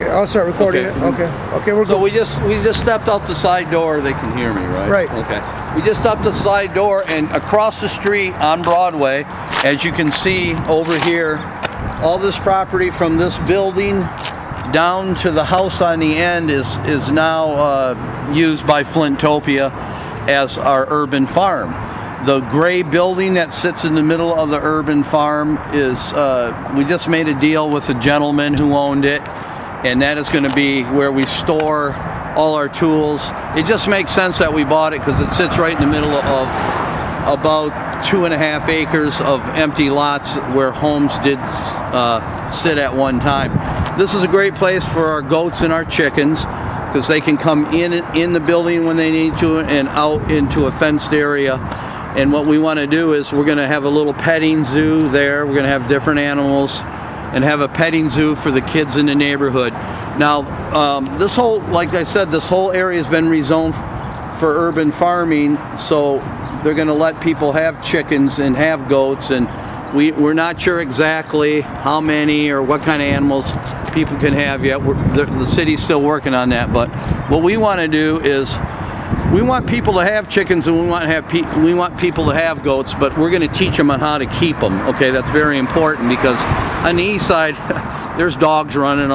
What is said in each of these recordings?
Okay, I'll start recording it. Okay. Okay, we're So good. we just stepped out the side door. They can hear me, right? Right. Okay. We just stepped the side door, and across the street on Broadway, as you can see over here, all this property from this building down to the house on the end is now used by Flintopia as our urban farm. The gray building that sits in the middle of the urban farm is, we just made a deal with a gentleman who owned it, and that is going to be where we store all our tools. It just makes sense that we bought it because it sits right in the middle of about 2.5 acres of empty lots where homes did sit at one time. This is a great place for our goats and our chickens because they can come in the building when they need to and out into a fenced area. And what we want to do is we're going to have a little petting zoo there. We're going to have different animals and have a petting zoo for the kids in the neighborhood. Now, this whole, like I said, this whole area has been rezoned for urban farming, so they're going to let people have chickens and have goats, and we're not sure exactly how many or what kind of animals people can have yet. The city's still working on that, but what we want to do is we want people to have chickens and we want people to have goats, but we're going to teach them on how to keep them. Okay, that's very important because on the east side there's dogs running,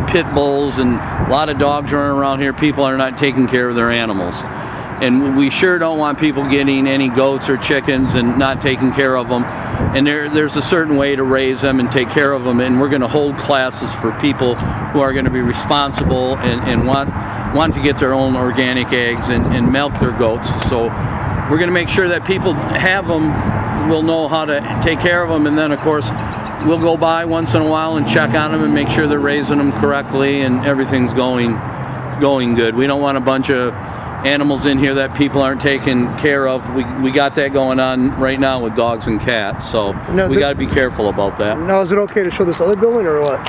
pit bulls, and a lot of dogs running around here. People are not taking care of their animals, and we sure don't want people getting any goats or chickens and not taking care of them. And there's a certain way to raise them and take care of them, and we're going to hold classes for people who are going to be responsible and want to get their own organic eggs and milk their goats. So we're going to make sure that people have them, will know how to take care of them, and then of course we'll go by once in a while and check on them and make sure they're raising them correctly and everything's going good. We don't want a bunch of animals in here that people aren't taking care of. We got that going on right now with dogs and cats, so we got to be careful about that. Now, is it okay to show this other building or what?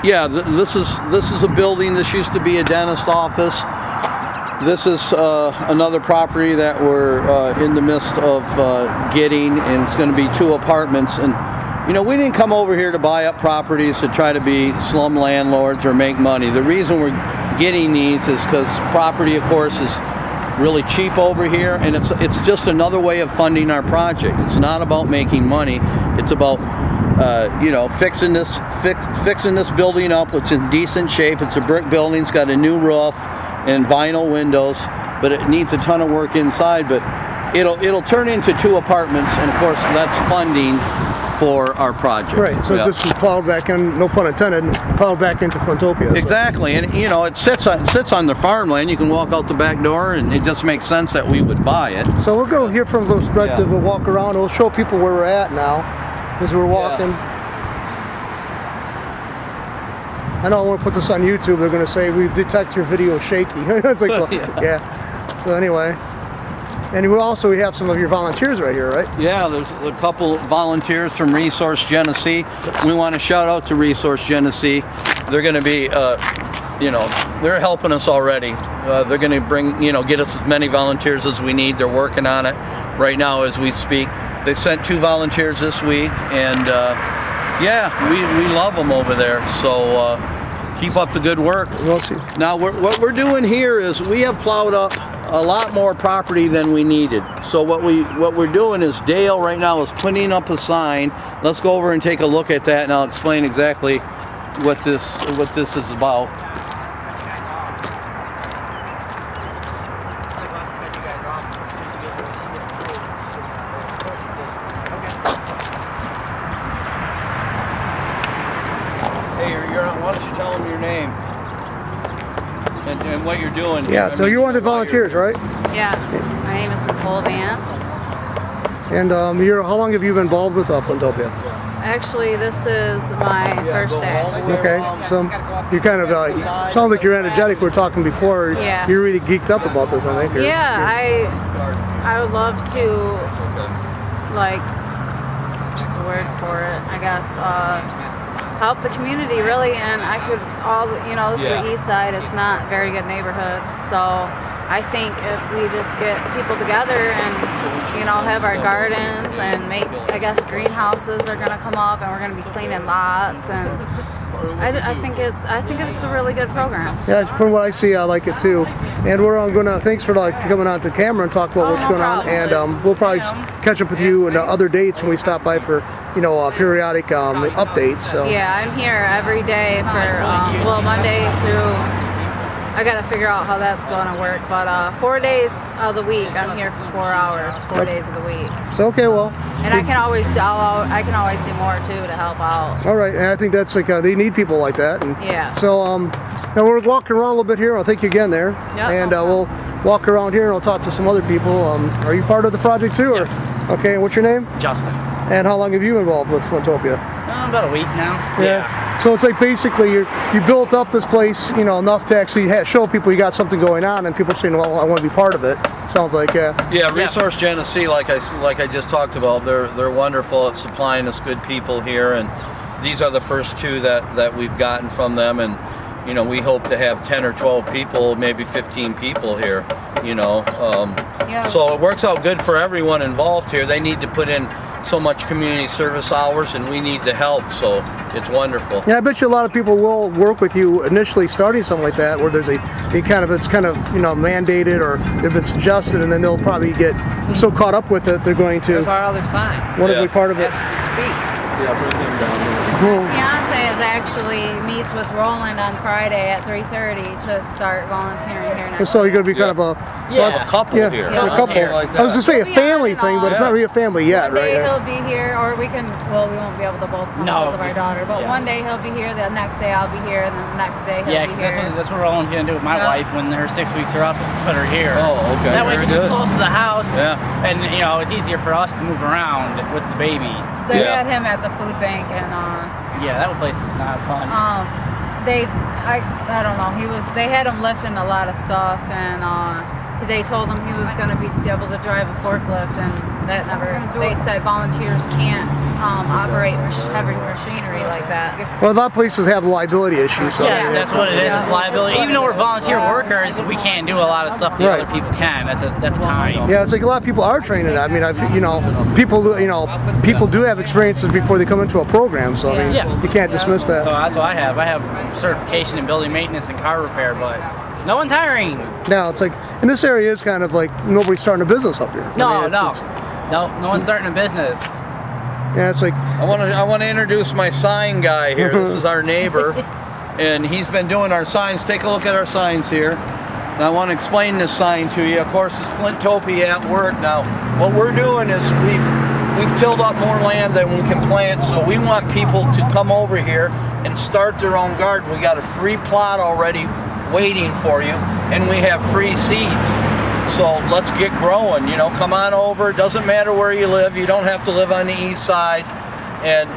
Yeah, this is a building. This used to be a dentist office. This is another property that we're in the midst of getting, and it's going to be 2 apartments. And you know, we didn't come over here to buy up properties to try to be slum landlords or make money. The reason we're getting these is because property, of course, is really cheap over here, and it's just another way of funding our project. It's not about making money. It's about you know, fixing this building up. It's in decent shape. It's a brick building. It's got a new roof and vinyl windows, but it needs a ton of work inside. But it'll turn into 2 apartments, and of course that's funding for our project. Right, so this is plowed back in, no pun intended, plowed back into Flintopia. Exactly, and you know, it sits on the farmland. You can walk out the back door, and it just makes sense that we would buy it. So we'll go here from the perspective, we'll walk around, we'll show people where we're at now as we're walking. I know I want to put this on YouTube, they're going to say, we detect your video shaky. It's like, well, yeah. So anyway. And we have some of your volunteers right here, right? Yeah, there's a couple volunteers from Resource Genesee. We want to shout out to Resource Genesee. They're going to be, you know, they're helping us already. They're going to bring, you know, get us as many volunteers as we need. They're working on it right now as we speak. They sent 2 volunteers this week, and yeah, we love them over there. So keep up the good work. We'll see. Now, what we're doing here is we have plowed up a lot more property than we needed. So what we're doing is Dale right now is putting up a sign. Let's go over and take a look at that, and I'll explain exactly what this is about. Hey, why don't you tell them your name and what you're doing? Yeah, so you're one of the volunteers, right? Yes, my name is Nicole Vance. And how long have you been involved with Flintopia? Actually, this is my first day. Okay, so you kind of sounds like you're energetic. We were talking before. Yeah. You're really geeked up about this, I think. I would love to, like, the word for it, I guess, help the community really, and I could this is the east side. It's not a very good neighborhood, so I think if we just get people together and, you know, have our gardens and make, I guess, greenhouses are going to come up, and we're going to be cleaning lots, and I think it's a really good program. Yeah, from what I see, I like it too. And we're gonna thanks for coming on to camera and talk about what's no going on. problem. And we'll probably catch up with you and other dates when we stop by for periodic updates. So. Yeah, I'm here every day for Monday through. I gotta figure out how that's gonna work, but 4 days of the week I'm here for 4 hours, 4 days of the week. So well. And I can always do more too to help out. All right, and I think that's they need people like that. And yeah. So now we're walking around a little bit here. I'll take you again there. Yep. And we'll walk around here and I'll talk to some other people. Are you part of the project too, or? Yeah. Okay, and what's your name? Justin. And how long have you been involved with Flintopia? About a week now. Yeah. So it's like basically you built up this place, enough to actually show people you got something going on, and people saying, "Well, I want to be part of it." Sounds like Yeah, Resource Genesee, like I just talked about, they're wonderful at supplying us good people here, and these are the first two that we've gotten from them, and we hope to have 10 or 12 people, maybe 15 people here. So it works out good for everyone involved here. They need to put in so much community service hours, and we need the help, so it's wonderful. Yeah, I bet you a lot of people will work with you initially starting something like that, where there's it's kind of mandated or they've been suggested, and then they'll probably get so caught up with it they're going to There's our other sign. want to be part of it. Yeah, bring them down here. My fiance actually meets with Roland on Friday at 3:30 to start volunteering here next. So you're going to be kind of a A couple yeah, here. a couple. Like that. I was going to say a We'll be family on and thing, but it's off. not really a family yet, One day right? he'll be here, or we can. Well, we won't be able to both come No, because of our daughter. But yeah. one day he'll be here. The next day I'll be here, and then the next day he'll Yeah, be because here. that's what Roland's gonna do with my Yeah. wife when her 6 weeks are up, is to put her here. Oh, okay. That way, Very because it's good. close to the house. Yeah. And it's easier for us to move around with the baby. So we Yeah. had him at the food bank, and Yeah, that place is not fun. I don't know. They had him lifting a lot of stuff, and they told him he was going to be able to drive a forklift, and that never. They said volunteers can't operate heavy machinery like that. Well, a lot of places have liability issues. So. Yes, that's what it is. It's liability. Even though we're volunteer workers, we can't do a lot of stuff the Right. other people can at the time. Yeah, it's like a lot of people are trained in that. I mean, people do have experiences before they come into a program, so I mean, Yes. you can't dismiss that. So that's what I have. I have certification in building maintenance and car repair, but no one's hiring. Now it's like, and this area is kind of like nobody's starting a business up here. I No, mean, it's- no one's starting a business. Yeah, it's like, I want to introduce my sign guy here. This is our neighbor, and he's been doing our signs. Take a look at our signs here. And I want to explain this sign to you. Of course, it's Flintopia at work. Now, what we're doing is we've tilled up more land than we can plant, so we want people to come over here and start their own garden. We got a free plot already waiting for you, and we have free seeds. So let's get growing, come on over. Doesn't matter where you live. You don't have to live on the east side. And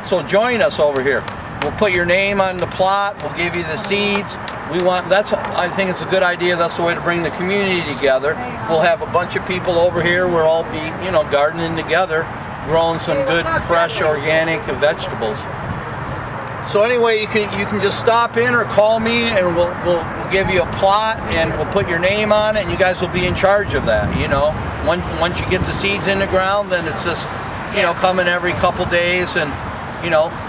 so join us over here. We'll put your name on the plot. We'll give you the seeds. I think it's a good idea. That's the way to bring the community together. We'll have a bunch of people over here. We'll all be, gardening together, growing some good, fresh, organic vegetables. So anyway, you can just stop in or call me, and we'll give you a plot, and we'll put your name on it, and you guys will be in charge of that. Once you get the seeds in the ground, then it's just coming every couple days and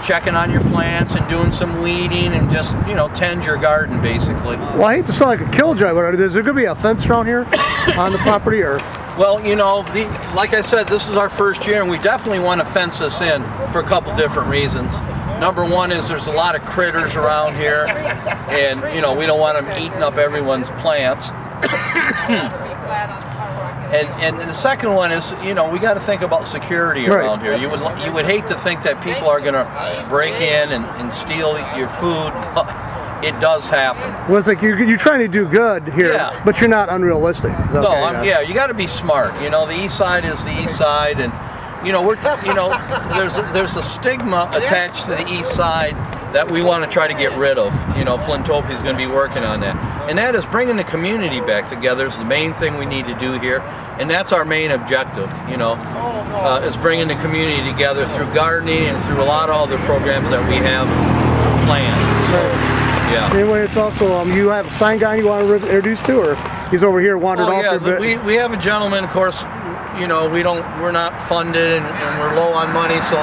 checking on your plants and doing some weeding and just tend your garden basically. well, I hate to sound like a killjoy, but is there going to be a fence around here on the property, or? Well, like I said, this is our first year, and we definitely want to fence this in for a couple different reasons. Number one is there's a lot of critters around here, and we don't want them eating up everyone's plants. And the second one is, we got to think about security around here. You would hate to think that people are going to break in and steal your food, but it does happen. Well, it's like you're trying to do good here, Yeah. but you're not unrealistic. Is that okay? You got to be smart. The east side is the east side, and there's a stigma attached to the east side that we want to try to get rid of. Flintopia is going to be working on that, and that is bringing the community back together. Is the main thing we need to do here, and that's our main objective. Is bringing the community together through gardening and through a lot of other programs that we have planned. So, yeah. Anyway, it's also you have a sign guy you want to introduce to, or he's over here wandered off for a bit. We have a gentleman, of course. We're not funded and we're low on money, so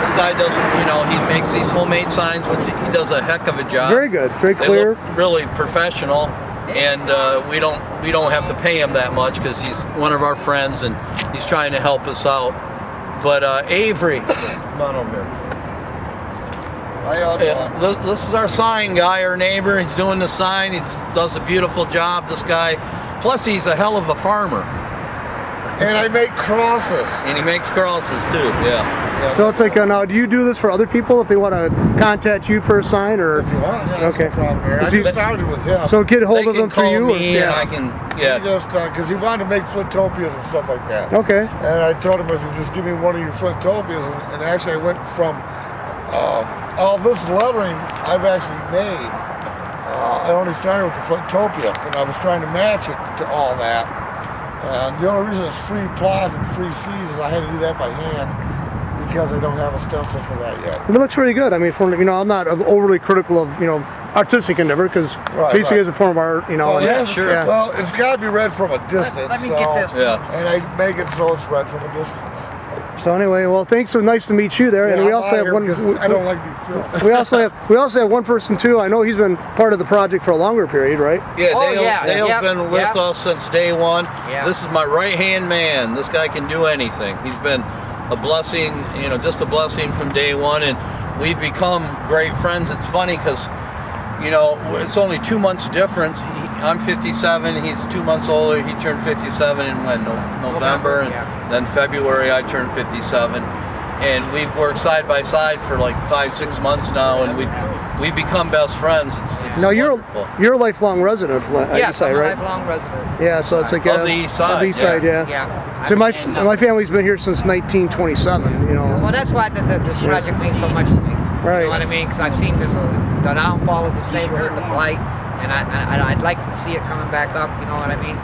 This guy doesn't, you know, he makes these homemade signs, but he does a heck of a job. Very good, very They clear. look really professional, and we don't have to pay him that much because he's one of our friends and he's trying to help us out. But Avery, come on over here. How y'all doing? This is our sign guy, our neighbor. He's doing the sign. He does a beautiful job, this guy. Plus, he's a hell of a farmer. And I make crosses. And he makes crosses too, yeah. So it's like, now, do you do this for other people if they want to contact you for a sign, or? If you want, yeah, Okay. that's no problem here. I Is he- just started with him. So get a hold They of can them for call you? me or, and I can, yeah. He just, because he wanted to make Flintopias and stuff like that. Okay. And I told him, I said, just give me one of your Flintopias. And actually, I went from all this lettering I've actually made. I only started with the Flintopia, and I was trying to match it to all that. And the only reason it's free plots and free seeds is I had to do that by hand because I don't have a stencil for that yet. It looks pretty good. I mean, I'm not overly critical of, artistic endeavor, because basically as a form of art, Well, and- yeah, sure. Yeah. Well, it's got to be read from a distance. Let me get this. Yeah. And I make it so it's read from a distance. So anyway, well, thanks. So nice to meet you there. Yeah, and we I'm also out have here one. because I don't like to be filmed. we also have one person too. I know he's been part of the project for a longer period, right? Yeah, Oh, Dale, yeah. Dale's Yep. been with Yep. us since day one. Yeah. This is my right-hand man. This guy can do anything. He's been a blessing, just a blessing from day one, and we've become great friends. It's funny because, it's only 2 months difference. I'm 57, he's 2 months older. He turned 57 in November, and yeah. then February I turned 57. And we've worked side by side for like 5-6 months now, and we've become best friends. It's Now wonderful. you're a lifelong resident of Flint, I Yes, say, I'm a right? lifelong resident. Yeah, so it's like Of the east side, Of the east side, yeah. Yeah. So my And, my family's been here since 1927. Well, that's why this project means so much to me. Right. You know what I mean? Because I've seen the downfall of this neighborhood, the blight, and I'd like to see it coming back up. You know what I mean?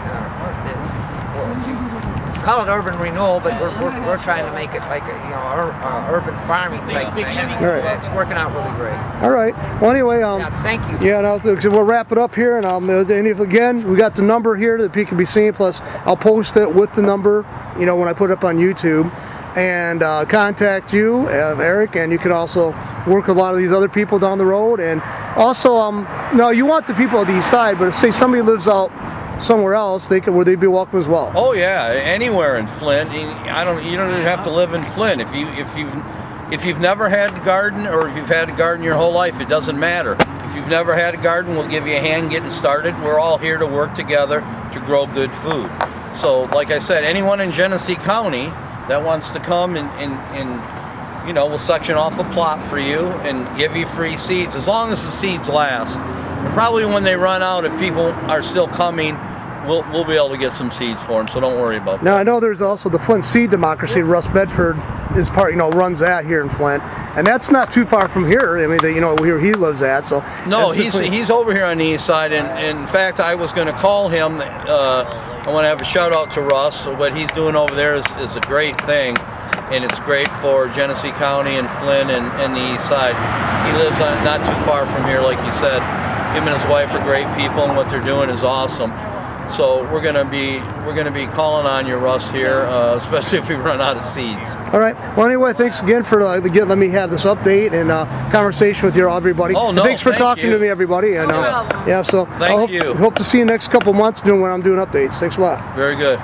Call it urban renewal, but we're trying to make it like a urban farming type thing. Right. It's working out really great. All right. Well, anyway, Yeah, thank you. yeah, no, we'll wrap it up here, and again, we got the number here that people can be seeing. Plus, I'll post it with the number, when I put it up on YouTube, and contact you, Eric, and you can also work with a lot of these other people down the road. And also, no, you want the people on the east side, but if say somebody lives out somewhere else, would they be welcome as well? Oh yeah, anywhere in Flint. You don't even have to live in Flint. If you've never had a garden, or if you've had a garden your whole life, it doesn't matter. If you've never had a garden, we'll give you a hand getting started. We're all here to work together to grow good food. So, like I said, anyone in Genesee County that wants to come and we'll section off a plot for you and give you free seeds as long as the seeds last. And probably when they run out, if people are still coming, we'll be able to get some seeds for them, so don't worry about that. Now I know there's also the Flint Seed Democracy. Russ Bedford is runs that here in Flint, and that's not too far from here. I mean, where he lives at. So no, he's over here on the east side, and in fact, I was going to call him. I want to have a shout out to Russ. What he's doing over there is a great thing, and it's great for Genesee County and Flint and the east side. He lives not too far from here, like you said. Him and his wife are great people, and what they're doing is awesome. So we're gonna be calling on you, Russ, here, especially if we run out of seeds. All right. Well, anyway, thanks again for let me have this update and conversation with you, everybody. Oh, no, and thanks for thank talking you. to me, everybody. And No problem. yeah, so Thank you. Hope to see you next couple months when I'm doing updates. Thanks a lot. Very good.